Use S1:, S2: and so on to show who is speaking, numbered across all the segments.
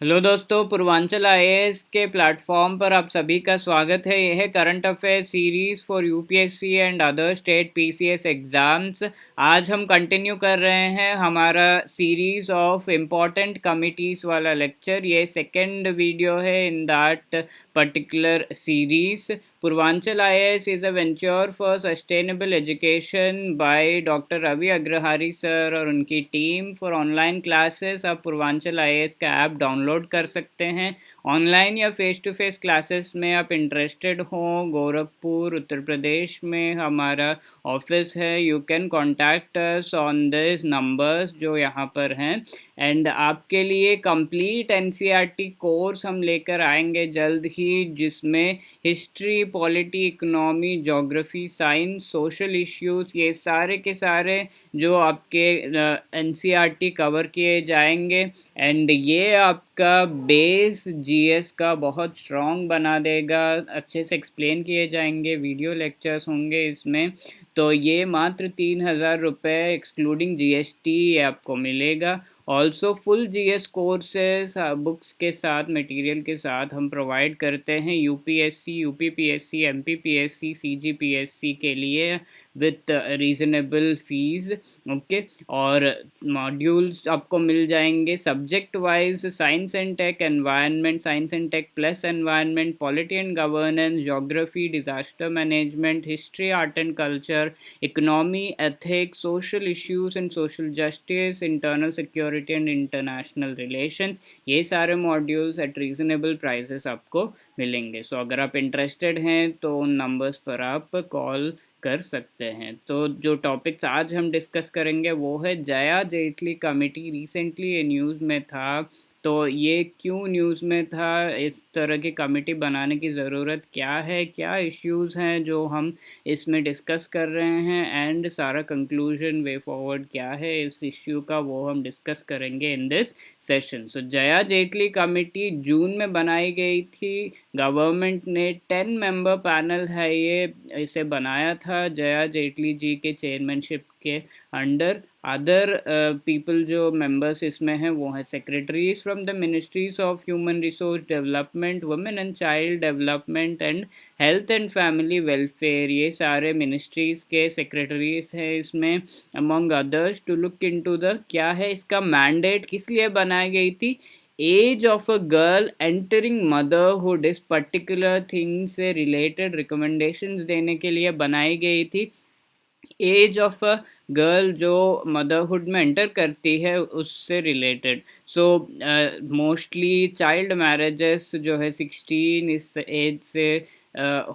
S1: Hello दोस्तों, Purvanchal IAS के platform पर आप सभी का स्वागत है। यह है current affair series for UPSC and other state PCS exams. आज हम कंटिन्यू कर रहे हैं हमारा सीरीज ऑफ इम्पोर्टेंट कमिटीज़ वाला लेक्चर। ये सेकंड वीडियो है in that particular series. Purvanchal IAS is a venture for sustainable education by doctor Ravi Agrahari sir और उनकी टीम। फॉर ऑनलाइन क्लासेस आप पूर्वांचल आईएएस का ऐप डाउनलोड कर सकते हैं। ऑनलाइन या फेस टू फेस क्लासेस में आप इंटरेस्टेड हो, गोरखपुर उत्तर प्रदेश में हमारा ऑफिस है। You can contact us on this numbers जो यहाँ पर हैं। एंड आपके लिए कंप्लीट एनसीईआरटी कोर्स हम लेकर आएंगे जल्द ही, जिसमें history, polity, economy, geography, science, social issues, ये सारे के सारे जो आपके एनसीईआरटी कवर किए जाएंगे। एंड ये आपका बेस जीएस का बहुत स्ट्रॉन्ग बना देगा। अच्छे से एक्सप्लेन किए जाएंगे, वीडियो लेक्चर्स होंगे इसमें। तो ये मात्र 3,000 रुपये एक्सक्लूडिंग जीएसटी आपको मिलेगा। Also full GS courses books के साथ, मटेरियल के साथ हम प्रोवाइड करते हैं यूपीएससी, यूपीपीएससी, एमपीपीएससी, सीजीपीएससी के लिए विथ रीज़नेबल फीस। ओके, और मॉड्यूल्स आपको मिल जाएंगे subject wise: science and tech, environment, science and tech plus environment, polity and governance, geography, disaster management, history, art and culture, economy, ethics, social issues and social justice, internal security and international relations. ये सारे modules eight reasonable prices आपको मिलेंगे। सो अगर आप interested हैं तो उन numbers पर आप कॉल कर सकते हैं। तो जो टॉपिक्स आज हम डिस्कस करेंगे वो है जया जेटली कमेटी। रिसेंटली ये न्यूज़ में था, तो ये क्यों न्यूज़ में था, इस तरह की कमेटी बनाने की ज़रूरत क्या है, क्या इश्यूज़ हैं जो हम इसमें डिस्कस कर रहे हैं, एंड सारा कंक्लूजन, वे फॉरवर्ड क्या है इस इश्यू का, वो हम डिस्कस करेंगे in this session. So Jaya Jaitley committee जून में बनाई गई थी। गवर्नमेंट ने 10 मेंबर पैनल है ये इसे बनाया था जया जेटली जी के चेयरमैनशिप के अंडर। अदर पीपल जो मेंबर्स इसमें हैं वो हैं secretaries from the ministries of human resource development, women and child development and health and family welfare. ये सारे मिनिस्ट्रीज के सेक्रेटरीज हैं इसमें, among others, to look into the क्या है इसका मैंडेट, किस लिए बनाई गई थी। Age of a girl entering motherhood, इस पर्टिकुलर थिंग से रिलेटेड रिकमेंडेशंस देने के लिए बनाई गई थी। एज ऑफ अ गर्ल जो मदरहुड में एंटर करती है उससे related. So mostly child marriages जो है 16 इस एज से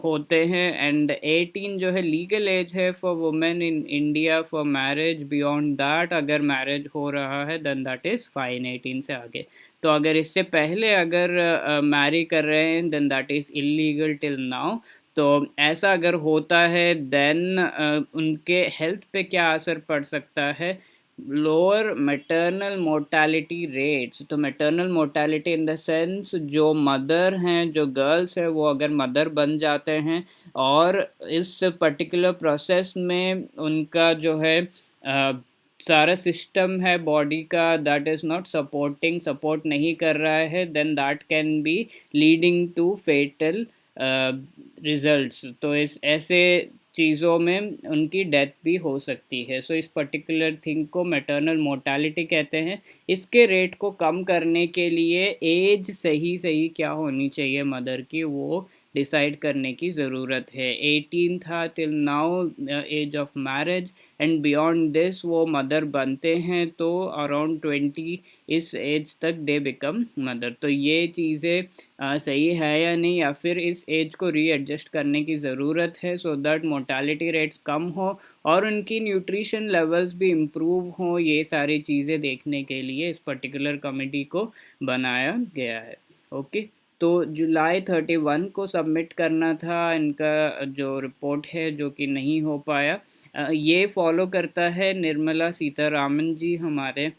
S1: होते हैं, एंड 18 जो है लीगल एज है for women in India for marriage. Beyond that अगर मैरिज हो रहा है देन दैट इज़ फाइन, 18 से आगे। तो अगर इससे पहले अगर मैरी कर रहे हैं then that is illegal till now. तो ऐसा अगर होता है देन उनके हेल्थ पे क्या असर पड़ सकता है। लोअर मैटरनल मोर्टालिटी रेट्स, तो maternal mortality in the sense जो मदर हैं, जो गर्ल्स हैं, वो अगर मदर बन जाते हैं और इस पर्टिकुलर प्रोसेस में उनका जो है सारा सिस्टम है बॉडी का दैट इज़ नॉट सपोर्ट नहीं कर रहा है, then that can be leading to fatal results. तो इस ऐसे चीज़ों में उनकी डेथ भी हो सकती है। सो इस पर्टिकुलर थिंग को मैटरनल मोर्टालिटी कहते हैं। इसके रेट को कम करने के लिए एज सही सही क्या होनी चाहिए मदर की, वो डिसाइड करने की ज़रूरत है। 18 था till now age of marriage, and beyond this वो मदर बनते हैं तो अराउंड 20 इस एज तक दे बिकम मदर। तो ये चीज़ें सही है या नहीं, या फिर इस एज को रीएडजस्ट करने की ज़रूरत है सो दैट मोर्टालिटी रेट्स कम हो और उनकी न्यूट्रिशन लेवल्स भी इम्प्रूव हो। ये सारी चीज़ें देखने के लिए इस पर्टिकुलर कमेटी को बनाया गया है। ओके, तो जुलाई 31 को सबमिट करना था इनका जो रिपोर्ट है, जो कि नहीं हो पाया। ये फॉलो करता है निर्मला सीतारामन जी, हमारे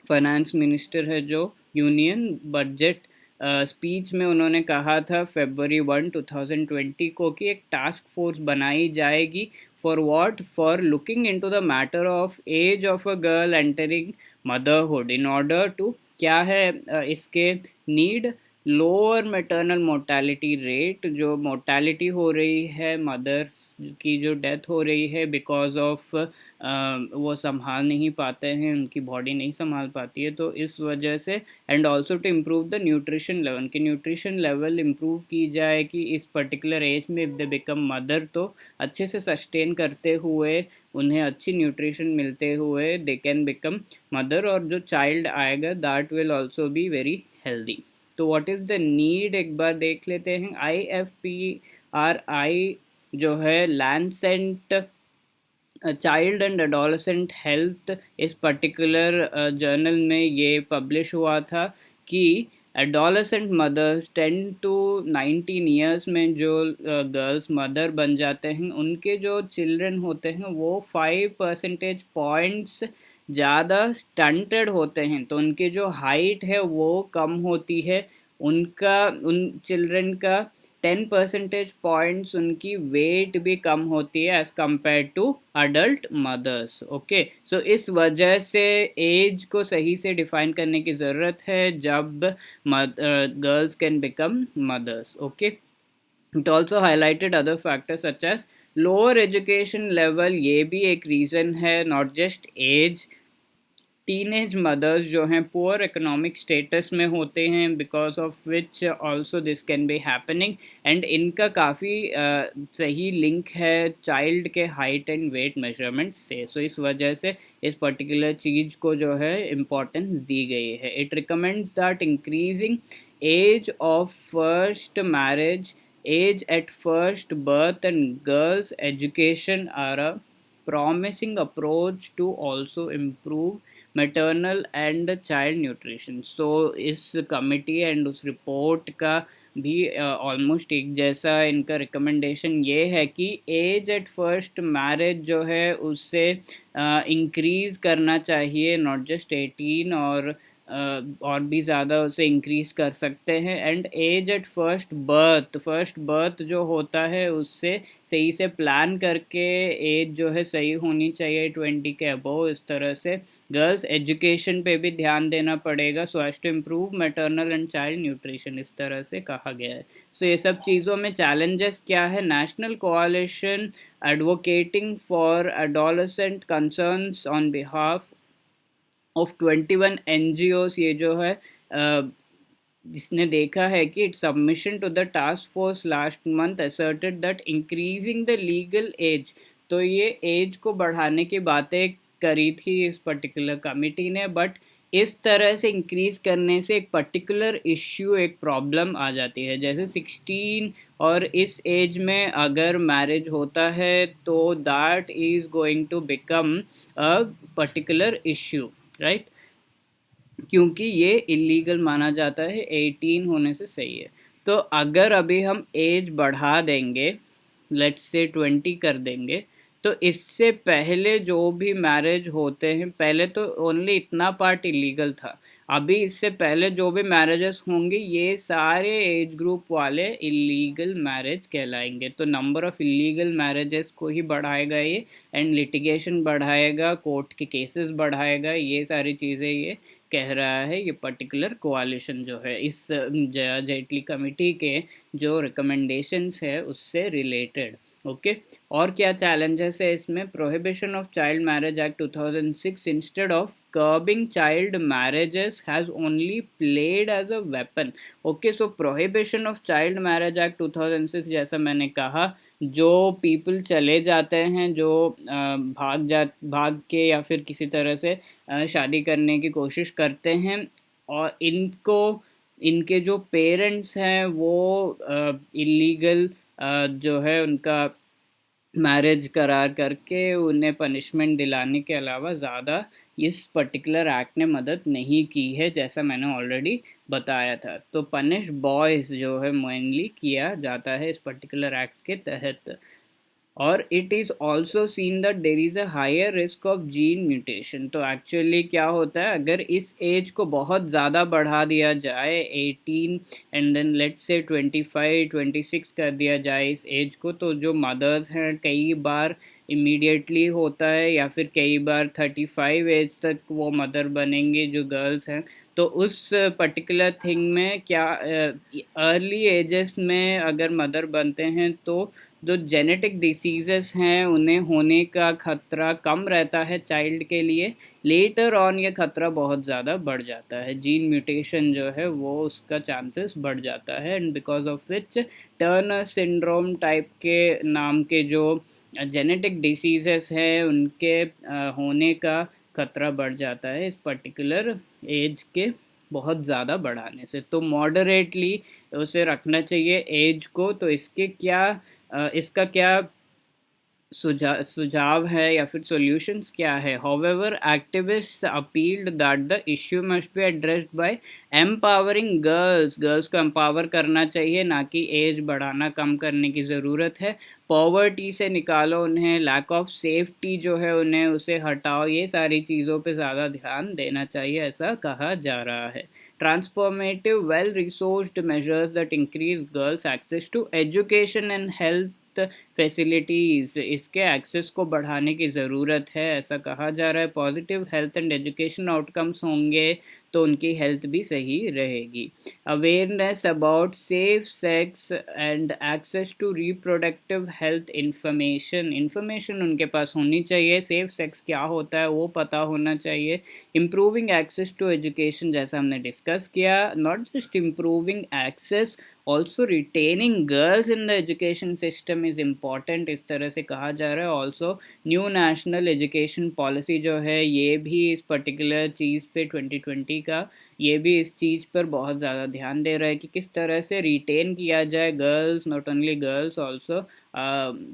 S1: फाइनेंस मिनिस्टर है, जो यूनियन बजट स्पीच में उन्होंने कहा था February 1, 2020 को कि एक टास्क फोर्स बनाई जाएगी for what, for looking into the matter of age of a girl entering motherhood in order to क्या है इसके need? Lower maternal mortality rate, जो मोर्टालिटी हो रही है, मदर्स की जो डेथ हो रही है बिकॉज ऑफ वो संभाल नहीं पाते हैं, उनकी बॉडी नहीं संभाल पाती है, तो इस वजह से। And also to improve the nutrition level, कि न्यूट्रिशन लेवल इम्प्रूव की जाए कि इस पर्टिकुलर एज में इफ़ दे बिकम मदर तो अच्छे से सस्टेन करते हुए, उन्हें अच्छी न्यूट्रिशन मिलते हुए दे कैन बिकम मदर, और जो चाइल्ड आएगा that will also be very healthy. तो व्हाट इज़ द नीड एक बार देख लेते हैं। IFPRI जो है Lancet child and adolescent health, इस पर्टिकुलर जर्नल में ये पब्लिश हुआ था कि एडोलसेंट मदर्स 10 to 19 ईयर्स में जो गर्ल्स मदर बन जाते हैं, उनके जो चिल्ड्रन होते हैं वो 5 परसेंटेज पॉइंट्स ज़्यादा स्टंटेड होते हैं, तो उनके जो हाइट है वो कम होती है, उन चिल्ड्रन का 10 परसेंटेज पॉइंट्स उनकी वेट भी कम होती है as compare to adult mothers. Okay, so इस वजह से एज को सही से डिफाइन करने की ज़रूरत है जब girls can become mothers. Okay, it also highlighted other factors such as lower education level, ये भी एक रीज़न है, not just age. Teenage mothers जो हैं पुअर इकोनॉमिक स्टेटस में होते हैं, because of which also this can be happening, and इनका काफ़ी सही लिंक है चाइल्ड के हाइट एंड वेट मेजरमेंट से। सो इस वजह से इस पर्टिकुलर चीज़ को जो है इम्पोर्टेंस दी गई है। It recommends that increasing age of first marriage, age at first birth and girls education are a promising approach to also improve maternal and child nutrition. So इस कमिटी एंड उस report का भी almost एक जैसा इनका recommendation ये है कि एज एट फर्स्ट मैरिज जो है उससे इंक्रीज़ करना चाहिए, नॉट जस्ट 18 और भी ज़्यादा उसे इंक्रीज़ कर सकते हैं। And age at first birth जो होता है उससे सही से प्लान करके एज जो है सही होनी चाहिए 20 के अबव। इस तरह से गर्ल्स एजुकेशन पे भी ध्यान देना पड़ेगा so as to improve maternal and child nutrition, इस तरह से कहा गया है। सो ये सब चीज़ों में चैलेंजेस क्या है? National coalition advocating for adolescent concerns on behalf of 21 NGOs, ये जो है जिसने देखा है कि it submission to the task force last month asserted that increasing the legal age, तो ये एज को बढ़ाने की बातें करी थी इस पर्टिकुलर कमिटी ने, बट इस तरह से इंक्रीज़ करने से एक पर्टिकुलर इश्यू, एक प्रॉब्लम आ जाती है। जैसे 16 और इस एज में अगर मैरिज होता है तो that is going to become a particular issue, right, क्योंकि ये इलीगल माना जाता है, 18 होने से सही है। तो अगर अभी हम एज बढ़ा देंगे, लेट्स से 20 कर देंगे, तो इससे पहले जो भी मैरिज होते हैं, पहले तो ओनली इतना पार्ट इलीगल था, अभी इससे पहले जो भी मैरिजेस होंगे ये सारे एज ग्रुप वाले इलीगल मैरिज कहलाएंगे। तो नंबर ऑफ़ इलीगल मैरिजेस को ही बढ़ाएगा ये, एंड लिटिगेशन बढ़ाएगा, कोर्ट के केसेस बढ़ाएगा, ये सारी चीज़ें ये कह रहा है ये पर्टिकुलर कोalition जो है इस जेटली कमिटी के जो रिकमेंडेशंस है उससे रिलेटेड। ओके, और क्या चैलेंजेस है इसमें? Prohibition of child marriage act 2006 instead of curbing child marriages has only played as a weapon। Okay, so prohibition of child marriage act 2006, जैसा मैंने कहा, जो पीपल चले जाते हैं, जो भाग के या फिर किसी तरह से शादी करने की कोशिश करते हैं, और इनके जो पेरेंट्स हैं वो इलीगल जो है उनका मैरिज करार करके उन्हें पनिशमेंट दिलाने के अलावा ज़्यादा इस पर्टिकुलर एक्ट ने मदद नहीं की है, जैसा मैंने ऑलरेडी बताया था। तो पनिश बॉयज़ जो है मेनली किया जाता है इस पर्टिकुलर एक्ट के तहत। और it is also seen that there is a higher risk of gene mutation. तो एक्चुअली क्या होता है, अगर इस एज को बहुत ज़्यादा बढ़ा दिया जाए 18 एंड देन लेट्स से 25-26 कर दिया जाए इस एज को, तो जो मदर्स हैं कई बार इमीडिएटली होता है या फिर कई बार 35 एज तक वो मदर बनेंगे जो गर्ल्स हैं, तो तो उस पर्टिकुलर थिंग में क्या अर्ली एजेस में अगर मदर बनते हैं तो जो जेनेटिक डिसीजेस हैं उन्हें होने का खतरा कम रहता है चाइल्ड के लिए। लेटर ऑन ये खतरा बहुत ज़्यादा बढ़ जाता है, जीन म्यूटेशन जो है वो उसका चांसेस बढ़ जाता है, and because of which Turner syndrome type के नाम के जो जेनेटिक डिसीजेस हैं उनके होने का खतरा बढ़ जाता है इस पर्टिकुलर एज के बहुत ज़्यादा बढ़ाने से। तो मॉडरेटली उसे रखना चाहिए एज को। तो इसका क्या सुझाव है या फिर सॉल्यूशंस क्या है? However activist appealed that the issue must be addressed by empowering girls को एम्पावर करना चाहिए, ना कि एज बढ़ाना कम करने की ज़रूरत है। पॉवर्टी से निकालो उन्हें, लैक ऑफ सेफ्टी जो है उन्हें उसे हटाओ, ये सारी चीज़ों पे ज़्यादा ध्यान देना चाहिए, ऐसा कहा जा रहा है। Transformative well resourced measures that increase girls access to education and health facilities, इसके एक्सेस को बढ़ाने की ज़रूरत है, ऐसा कहा जा रहा है। Positive health and education outcomes होंगे तो उनकी हेल्थ भी सही रहेगी। Awareness about safe sex and access to reproductive health information उनके पास होनी चाहिए, सेफ सेक्स क्या होता है वो पता होना चाहिए। इम्प्रूविंग एक्सेस टू एजुकेशन, जैसा हमने डिस्कस किया, not just improving access, also retaining girls in the education system is important, इस तरह से कहा जा रहा है। Also new national education policy जो है ये भी इस पर्टिकुलर चीज़ पे 2020 का ये भी इस चीज़ पर बहुत ज़्यादा ध्यान दे रहा है कि किस तरह से रिटेन किया जाए girls, not only girls, also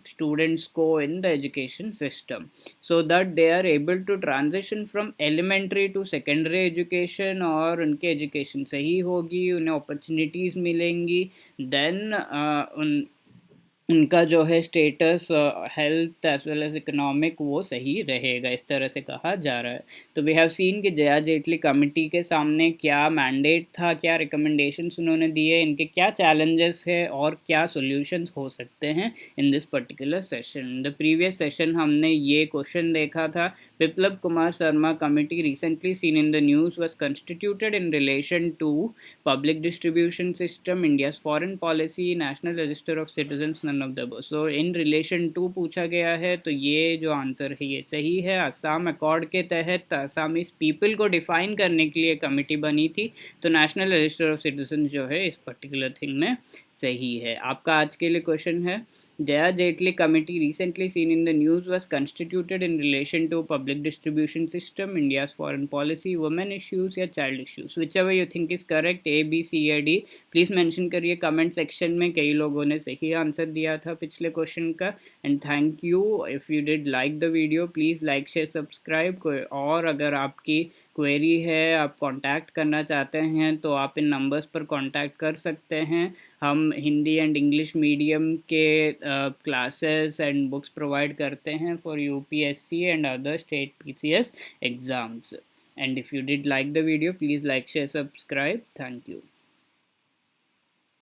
S1: students को in the education system, so that they are able to transition from elementary to secondary education, और उनके एजुकेशन सही होगी, उन्हें अपॉर्चुनिटीज़ मिलेंगी, देन उनका जो है status health as well as economic वो सही रहेगा, इस तरह से कहा जा रहा है। तो वी हैव सीन कि जया जेटली कमिटी के सामने क्या मैंडेट था, क्या रिकमेंडेशंस उन्होंने दिए, इनके क्या चैलेंजेस है और क्या सॉल्यूशंस हो सकते हैं in this particular session. The previous session हमने ये क्वेश्चन देखा था, Biplab Kumar Sharma committee recently seen in the news was constituted in relation to public distribution system, India's foreign policy, national register of citizens, of the bus. So in relation to पूछा गया है, तो ये जो आंसर है ये सही है। असम अकॉर्ड के तहत असमीज पीपल को डिफाइन करने के लिए कमेटी बनी थी, तो नेशनल रजिस्टर ऑफ सिटीजन जो है इस पर्टिकुलर थिंग में सही है। आपका आज के लिए क्वेश्चन है, Jaya Jetli committee recently seen in the news was constituted in relation to public distribution system, India's foreign policy, women issues या child issues, whichever you think is correct, A, B, C या D, please mention करिए comment section में। कई लोगों ने सही answer दिया था पिछले क्वेश्चन का, and thank you. If you did like the video please like share subscribe. और अगर आपकी क्वेरी है, आप कांटेक्ट करना चाहते हैं, तो आप इन नंबर्स पर कांटेक्ट कर सकते हैं। हम हिंदी एंड इंग्लिश मीडियम के क्लासेस एंड बुक्स प्रोवाइड करते हैं for UPSC and other state PCS exams. And if you did like the video please like share subscribe. Thank you.